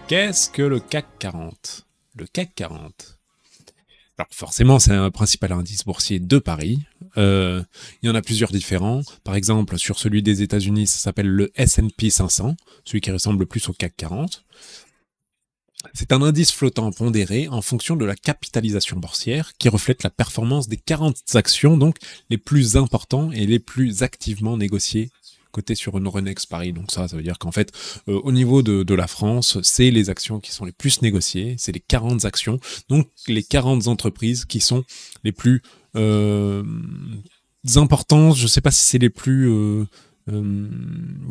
Qu'est-ce que le CAC 40? Le CAC 40. Alors forcément, c'est un principal indice boursier de Paris. Il y en a plusieurs différents. Par exemple, sur celui des États-Unis, ça s'appelle le S&P 500, celui qui ressemble le plus au CAC 40. C'est un indice flottant pondéré en fonction de la capitalisation boursière qui reflète la performance des 40 actions, donc les plus importants et les plus activement négociées cotées sur Euronext Paris. Donc ça veut dire qu'en fait, au niveau de la France, c'est les actions qui sont les plus négociées, c'est les 40 actions, donc les 40 entreprises qui sont les plus importantes. Je ne sais pas si c'est les plus...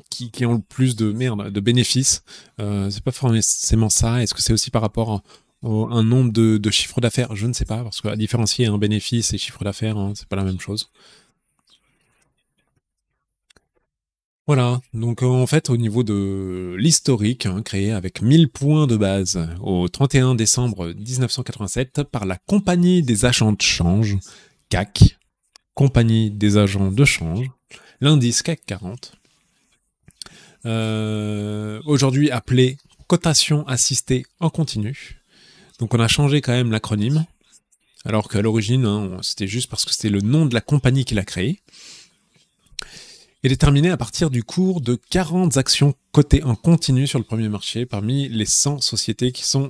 qui ont le plus de bénéfices. C'est pas forcément ça. Est-ce que c'est aussi par rapport à un nombre de chiffres d'affaires? Je ne sais pas, parce qu'à différencier un bénéfice et chiffre d'affaires, hein, c'est pas la même chose. Voilà, donc en fait au niveau de l'historique, hein, créé avec 1000 points de base au 31 décembre 1987 par la Compagnie des agents de change, CAC, Compagnie des agents de change, l'indice CAC 40, aujourd'hui appelé cotation assistée en continu. Donc on a changé quand même l'acronyme, alors qu'à l'origine, hein, c'était juste parce que c'était le nom de la compagnie qui l'a créé. Et déterminé à partir du cours de 40 actions cotées en continu sur le premier marché parmi les 100 sociétés qui sont,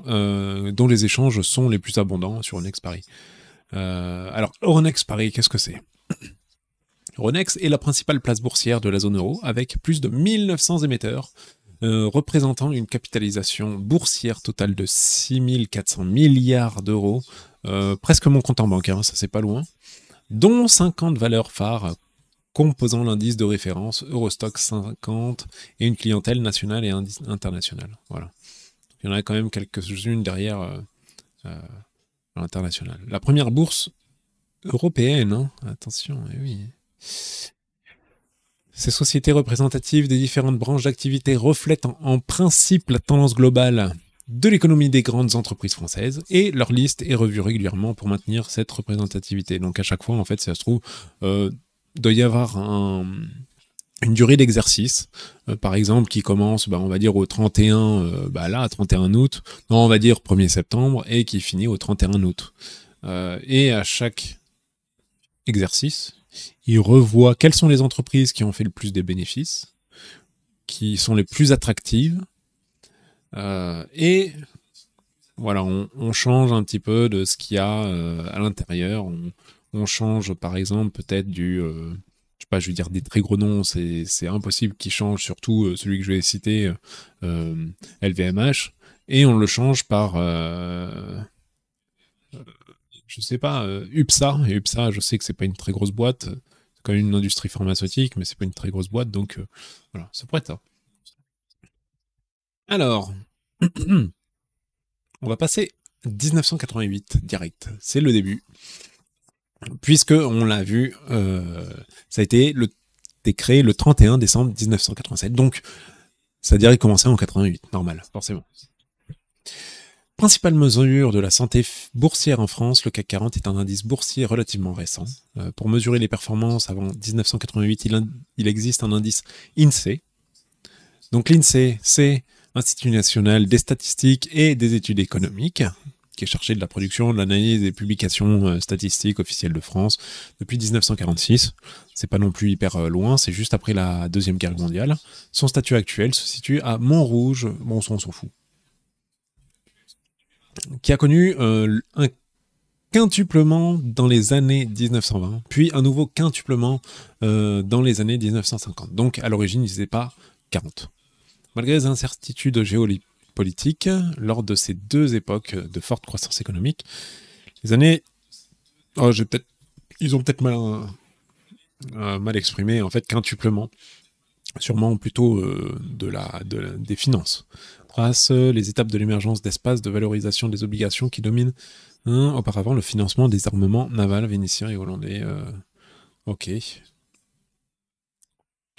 dont les échanges sont les plus abondants sur Euronext Paris. Alors, Euronext Paris, qu'est-ce que c'est? Euronext est la principale place boursière de la zone euro avec plus de 1900 émetteurs, représentant une capitalisation boursière totale de 6400 milliards d'euros, presque mon compte en banque, hein, ça c'est pas loin, dont 50 valeurs phares composant l'indice de référence Eurostock 50 et une clientèle nationale et internationale. Voilà. Il y en a quand même quelques-unes derrière l'international. La première bourse européenne, hein, attention, eh oui. Ces sociétés représentatives des différentes branches d'activité reflètent en principe la tendance globale de l'économie des grandes entreprises françaises et leur liste est revue régulièrement pour maintenir cette représentativité. Donc à chaque fois, en fait, si ça se trouve, doit y avoir une durée d'exercice, par exemple, qui commence, on va dire, au 31, là, 31 août, non, on va dire 1er septembre, et qui finit au 31 août. Et à chaque exercice, il revoit quelles sont les entreprises qui ont fait le plus des bénéfices, qui sont les plus attractives, et voilà, on change un petit peu de ce qu'il y a à l'intérieur. On change, par exemple, peut-être je sais pas, je veux dire des très gros noms, c'est impossible qu'ils changent, surtout celui que je vais citer, LVMH, et on le change par, je sais pas, UPSA. Et UPSA, je sais que c'est pas une très grosse boîte, c'est quand même une industrie pharmaceutique, mais c'est pas une très grosse boîte, donc voilà, ça pourrait être ça. Alors, on va passer 1988 direct, c'est le début. Puisque, on l'a vu, ça a été créé le 31 décembre 1987. Donc, ça a direct commencé en 88, normal, forcément. Principale mesure de la santé boursière en France, le CAC 40 est un indice boursier relativement récent. Pour mesurer les performances avant 1988, il existe un indice INSEE. Donc l'INSEE, c'est Institut national des statistiques et des études économiques, qui est chargé de la production, de l'analyse des publications statistiques officielles de France depuis 1946. C'est pas non plus hyper loin, c'est juste après la Deuxième Guerre mondiale. Son statut actuel se situe à Montrouge, bon, on s'en fout, qui a connu un quintuplement dans les années 1920, puis un nouveau quintuplement dans les années 1950. Donc à l'origine, ils n'étaient pas 40. Malgré les incertitudes géopolitiques, lors de ces deux époques de forte croissance économique, les années... Oh, ils ont peut-être mal exprimé, en fait, quintuplement, sûrement plutôt des finances. Trace les étapes de l'émergence d'espaces de valorisation des obligations qui dominent auparavant le financement des armements navals vénitiens et hollandais. Ok.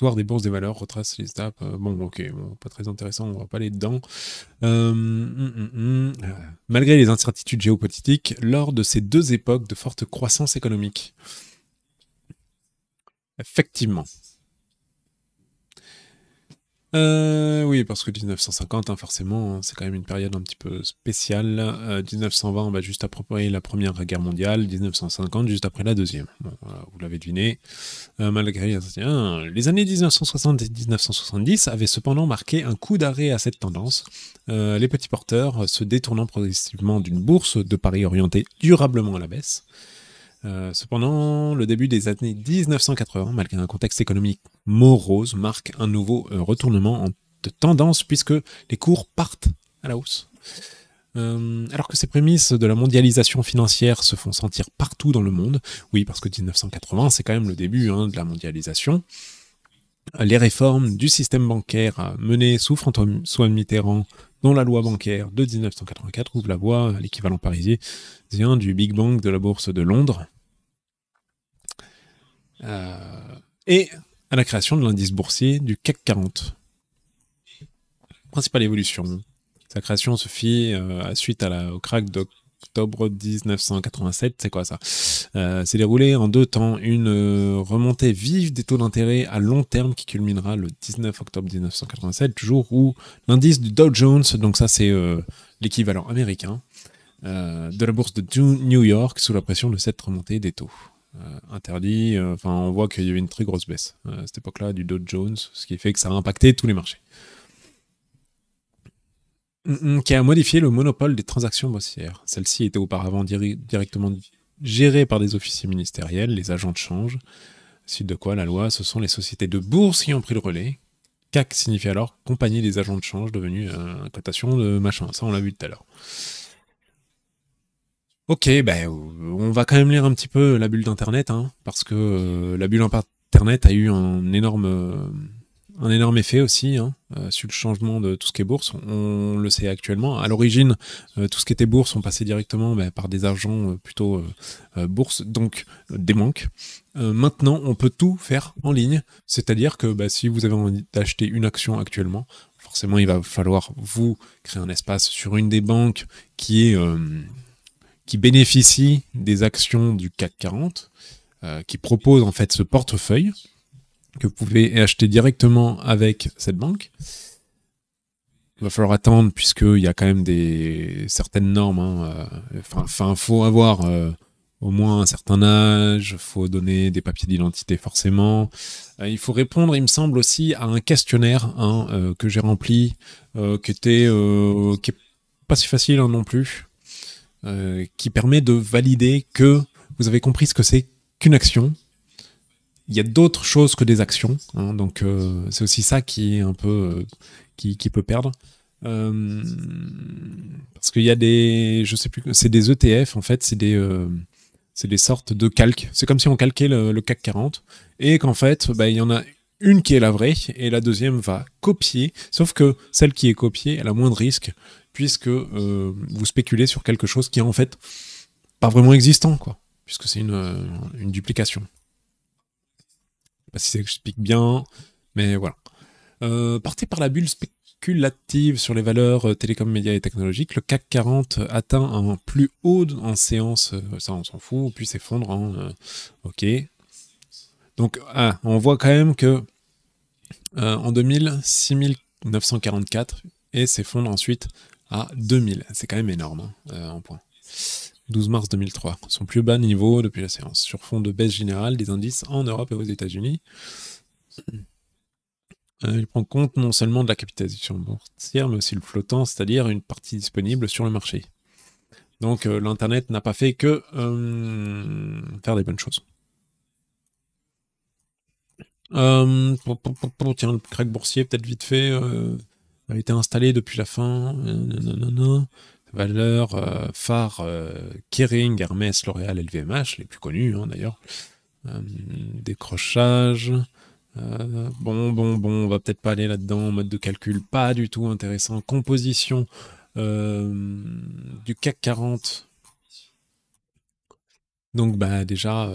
Histoire des bourses des valeurs retrace les étapes. Bon, ok, bon, pas très intéressant, on va pas aller dedans. Malgré les incertitudes géopolitiques, lors de ces deux époques de forte croissance économique, effectivement, Oui, parce que 1950, hein, forcément, hein, c'est quand même une période un petit peu spéciale. 1920, bah, juste après la Première Guerre mondiale. 1950, juste après la Deuxième. Bon, voilà, vous l'avez deviné. Malgré les années 1960 et 1970 avaient cependant marqué un coup d'arrêt à cette tendance, les petits porteurs se détournant progressivement d'une bourse de paris orientée durablement à la baisse. Cependant, le début des années 1980, malgré un contexte économique morose, marque un nouveau retournement de tendance puisque les cours partent à la hausse. Alors que ces prémices de la mondialisation financière se font sentir partout dans le monde, oui, parce que 1980, c'est quand même le début de la mondialisation, les réformes du système bancaire menées sous François Mitterrand, dont la loi bancaire de 1984 ouvre la voie à l'équivalent parisien du Big Bang de la Bourse de Londres, et à la création de l'indice boursier du CAC 40. Principale évolution. Sa création se fit suite au crack d'octobre 1987. C'est quoi ça? C'est déroulé en 2 temps. Une remontée vive des taux d'intérêt à long terme qui culminera le 19 octobre 1987, jour où l'indice du Dow Jones, donc ça c'est l'équivalent américain, de la bourse de New York sous la pression de cette remontée des taux. Interdit, on voit qu'il y avait une très grosse baisse à cette époque-là du Dow Jones, ce qui fait que ça a impacté tous les marchés. Qui a modifié le monopole des transactions boursières. Celle-ci était auparavant directement gérée par des officiers ministériels, les agents de change. Suite de quoi, la loi, ce sont les sociétés de bourse qui ont pris le relais. CAC signifie alors compagnie des agents de change devenue cotation de machin. Ça, on l'a vu tout à l'heure. Ok, on va quand même lire un petit peu la bulle d'Internet, parce que la bulle Internet a eu un énorme effet aussi sur le changement de tout ce qui est bourse. On le sait actuellement. À l'origine, tout ce qui était bourse, on passait directement par des agents plutôt bourse, donc des banques. Maintenant, on peut tout faire en ligne, c'est-à-dire que si vous avez envie d'acheter une action actuellement, forcément, il va falloir vous créer un espace sur une des banques qui bénéficie des actions du CAC 40, qui propose en fait ce portefeuille que vous pouvez acheter directement avec cette banque. Il va falloir attendre puisqu'il y a quand même certaines normes. Faut avoir au moins un certain âge, faut donner des papiers d'identité forcément. Il faut répondre, il me semble aussi, à un questionnaire que j'ai rempli, qui est pas si facile non plus. Qui permet de valider que vous avez compris ce que c'est qu'une action. Il y a d'autres choses que des actions, donc c'est aussi ça qui est un peu qui peut perdre. Parce qu'il y a je sais plus, c'est des ETF en fait, c'est des sortes de calques. C'est comme si on calquait le CAC 40 et qu'en fait, il y en a une qui est la vraie et la deuxième va copier, sauf que celle qui est copiée, elle a moins de risques puisque vous spéculez sur quelque chose qui est en fait pas vraiment existant, quoi, puisque c'est une duplication. Je sais pas si ça explique bien, mais voilà. Partez par la bulle spéculative sur les valeurs télécom, médias et technologiques, le CAC 40 atteint un plus haut en séance, ça on s'en fout, puis s'effondre ok. Donc on voit quand même que en 2000, 6944 et s'effondre ensuite à 2000. C'est quand même énorme en point. 12 mars 2003, son plus bas niveau depuis la séance, sur fond de baisse générale des indices en Europe et aux États-Unis. Il prend compte non seulement de la capitalisation boursière, mais aussi le flottant, c'est-à-dire une partie disponible sur le marché. Donc l'Internet n'a pas fait que faire des bonnes choses. Tiens, le crack boursier, peut-être vite fait, a été installé depuis la fin. Valeurs phares Kering, Hermès, L'Oréal, LVMH, les plus connus d'ailleurs. Décrochage. On va peut-être pas aller là-dedans. Mode de calcul, pas du tout intéressant. Composition du CAC 40. Donc déjà,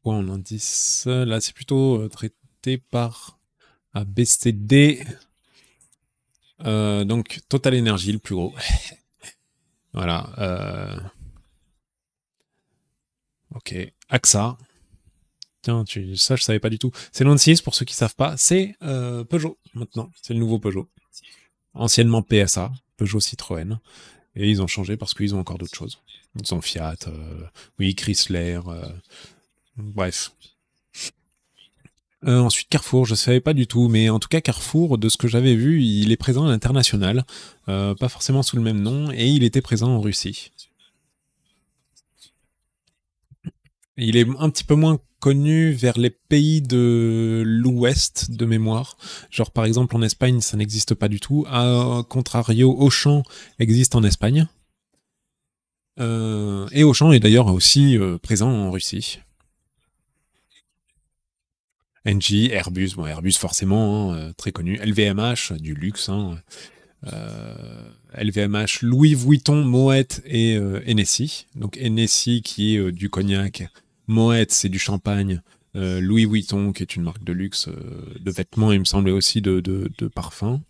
point en indice. Là, c'est plutôt traité par ABCD. Donc Total Energy, le plus gros. Voilà. Ok. AXA. Tiens, ça, je savais pas du tout. Stellantis, pour ceux qui savent pas, c'est Peugeot, maintenant. C'est le nouveau Peugeot. Anciennement PSA, Peugeot Citroën. Et ils ont changé parce qu'ils ont encore d'autres choses. Ils ont Fiat, oui, Chrysler, bref. Ensuite, Carrefour, je savais pas du tout, mais en tout cas, Carrefour, de ce que j'avais vu, il est présent à l'international, pas forcément sous le même nom, et il était présent en Russie. Il est un petit peu moins connu vers les pays de l'Ouest de mémoire. Genre par exemple en Espagne, ça n'existe pas du tout. A contrario, Auchan existe en Espagne. Et Auchan est d'ailleurs aussi présent en Russie. Engie, Airbus, bon Airbus forcément, hein, très connu. LVMH, du luxe. Hein, LVMH, Louis Vuitton, Moet et Hennessy. Donc Hennessy qui est du cognac, Moet c'est du champagne, Louis Vuitton qui est une marque de luxe de vêtements, il me semblait aussi de parfums.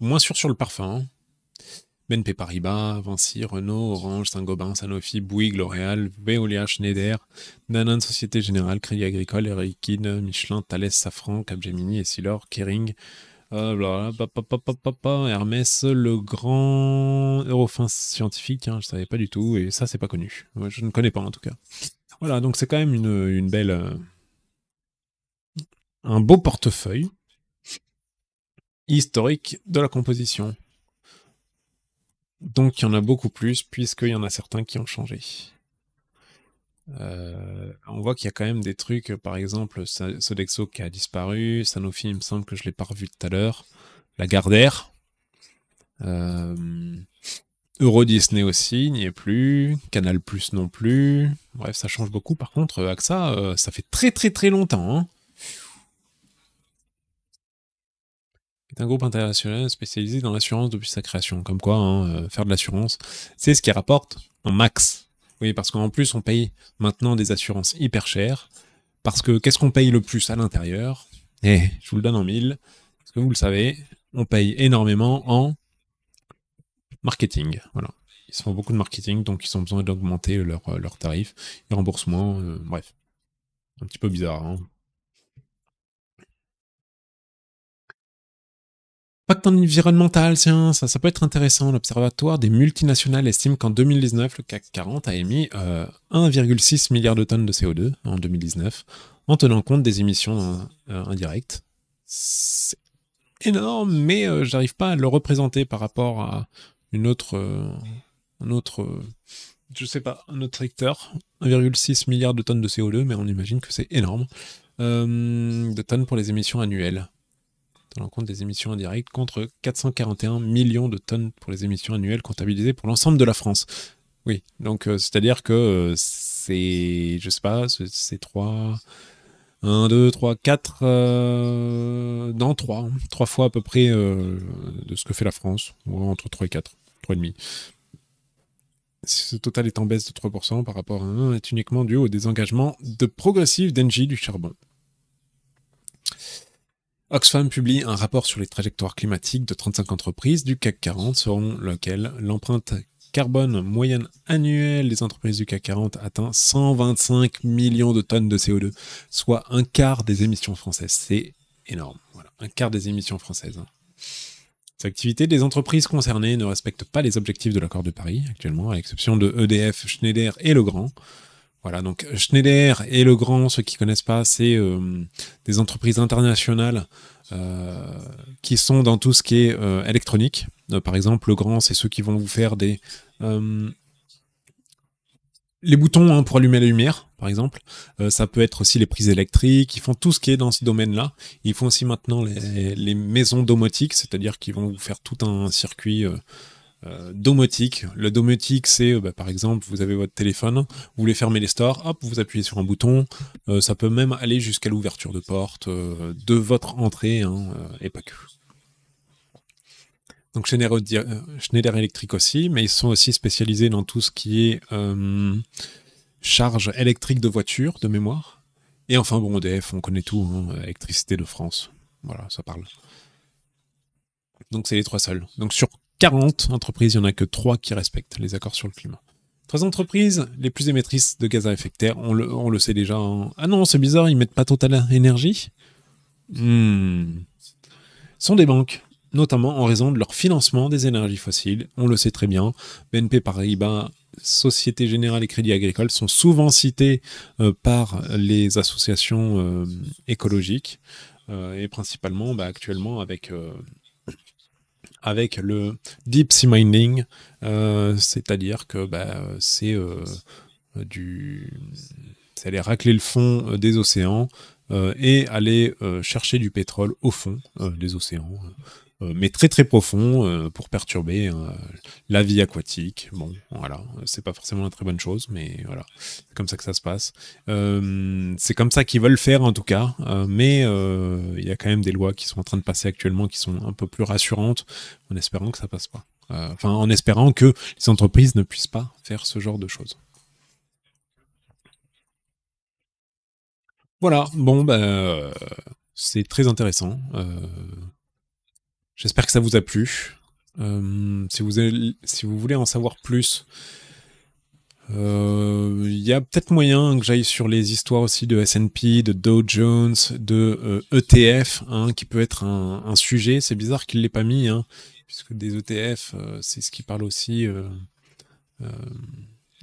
Moins sûr sur le parfum. Hein. BNP Paribas, Vinci, Renault, Orange, Saint-Gobain, Sanofi, Bouygues, L'Oréal, Veolia, Schneider, Danone, Société Générale, Crédit Agricole, Air Liquide, Michelin, Thales, Safran, Capgemini, Essilor, Kering, Hermès, le grand Eurofins scientifique, hein, je savais pas du tout, et ça c'est pas connu. Moi, je ne connais pas en tout cas. Voilà, donc c'est quand même une belle, un beau portefeuille historique de la composition. Donc il y en a beaucoup plus, puisqu'il y en a certains qui ont changé. On voit qu'il y a quand même des trucs, par exemple, Sodexo qui a disparu, Sanofi, il me semble que je l'ai pas revu tout à l'heure, Lagardère, Euro Disney aussi, n'y est plus, Canal Plus non plus, bref, ça change beaucoup. Par contre, AXA, ça fait très très très longtemps, hein. C'est un groupe international spécialisé dans l'assurance depuis sa création. Comme quoi, hein, faire de l'assurance, c'est ce qui rapporte en max. Oui, parce qu'en plus, on paye maintenant des assurances hyper chères. Parce que qu'est-ce qu'on paye le plus à l'intérieur? Je vous le donne en mille. Parce que vous le savez, on paye énormément en marketing. Voilà. Ils se font beaucoup de marketing, donc ils ont besoin d'augmenter leurs tarifs, les remboursements, bref. Un petit peu bizarre, hein. Pacte environnemental, tiens, ça peut être intéressant. L'Observatoire des multinationales estime qu'en 2019, le CAC 40 a émis 1,6 milliard de tonnes de CO2 en 2019, en tenant compte des émissions indirectes. C'est énorme, mais j'arrive pas à le représenter par rapport à un autre, je sais pas, un autre secteur. 1,6 milliard de tonnes de CO2, mais on imagine que c'est énorme. De tonnes pour les émissions annuelles. Tenant compte des émissions indirectes contre 441 millions de tonnes pour les émissions annuelles comptabilisées pour l'ensemble de la France. Oui, donc c'est-à-dire que c'est, je sais pas, c'est 3, 1, 2, 3, 4, non 3, 3 fois à peu près de ce que fait la France, ou entre 3 et 4, 3,5. Ce total est en baisse de 3% par rapport à 1 est uniquement dû au désengagement de progressif d'Engie du charbon. Oxfam publie un rapport sur les trajectoires climatiques de 35 entreprises du CAC 40, selon lequel l'empreinte carbone moyenne annuelle des entreprises du CAC 40 atteint 125 millions de tonnes de CO2, soit un quart des émissions françaises. C'est énorme. Voilà, un quart des émissions françaises. Les activités des entreprises concernées ne respectent pas les objectifs de l'accord de Paris, actuellement, à l'exception de EDF, Schneider et Legrand. Voilà, donc Schneider et Legrand, ceux qui ne connaissent pas, c'est des entreprises internationales qui sont dans tout ce qui est électronique. Par exemple, Legrand, c'est ceux qui vont vous faire les boutons, hein, pour allumer la lumière, par exemple. Ça peut être aussi les prises électriques. Ils font tout ce qui est dans ce domaine-là. Ils font aussi maintenant les maisons domotiques, c'est-à-dire qu'ils vont vous faire tout un circuit domotique. Le domotique, c'est par exemple, vous avez votre téléphone, vous voulez fermer les stores, hop, vous appuyez sur un bouton. Ça peut même aller jusqu'à l'ouverture de porte de votre entrée, hein, et pas que. Donc Schneider Electric aussi, mais ils sont aussi spécialisés dans tout ce qui est charge électrique de voiture, de mémoire. Et enfin, bon, EDF, on connaît tout, hein, Électricité de France. Voilà, ça parle. Donc c'est les 3 seuls. Donc sur 40 entreprises, il n'y en a que 3 qui respectent les accords sur le climat. 3 entreprises les plus émettrices de gaz à effet de terre, on le sait déjà. Hein. Ah non, c'est bizarre, ils mettent pas Total Énergie. Sont des banques, notamment en raison de leur financement des énergies fossiles. On le sait très bien. BNP Paribas, Société Générale et Crédit Agricole sont souvent cités par les associations écologiques et principalement actuellement avec le deep sea mining, c'est-à-dire que du c'est aller racler le fond des océans et aller chercher du pétrole au fond des océans, mais très très profond pour perturber la vie aquatique. Bon, voilà, c'est pas forcément une très bonne chose, mais voilà, c'est comme ça que ça se passe. C'est comme ça qu'ils veulent faire en tout cas, mais il y a quand même des lois qui sont en train de passer actuellement qui sont un peu plus rassurantes, en espérant que ça passe pas. Enfin, en espérant que les entreprises ne puissent pas faire ce genre de choses. Voilà, bon, c'est très intéressant. J'espère que ça vous a plu. Si vous voulez en savoir plus, il y a peut-être moyen que j'aille sur les histoires aussi de S&P, de Dow Jones, de ETF, hein, qui peut être un sujet. C'est bizarre qu'il ne l'ait pas mis, hein, puisque des ETF, c'est ce qui parle aussi euh,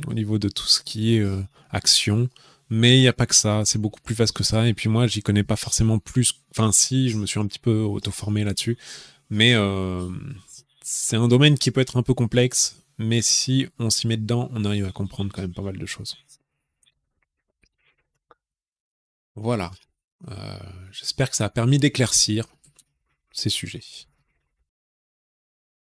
au niveau de tout ce qui est action. Mais il n'y a pas que ça, c'est beaucoup plus vaste que ça. Et puis moi, j'y connais pas forcément plus. Enfin, si, je me suis un petit peu auto-formé là-dessus. Mais c'est un domaine qui peut être un peu complexe. Mais si on s'y met dedans, on arrive à comprendre quand même pas mal de choses. Voilà. Euh, J'espère que ça a permis d'éclaircir ces sujets.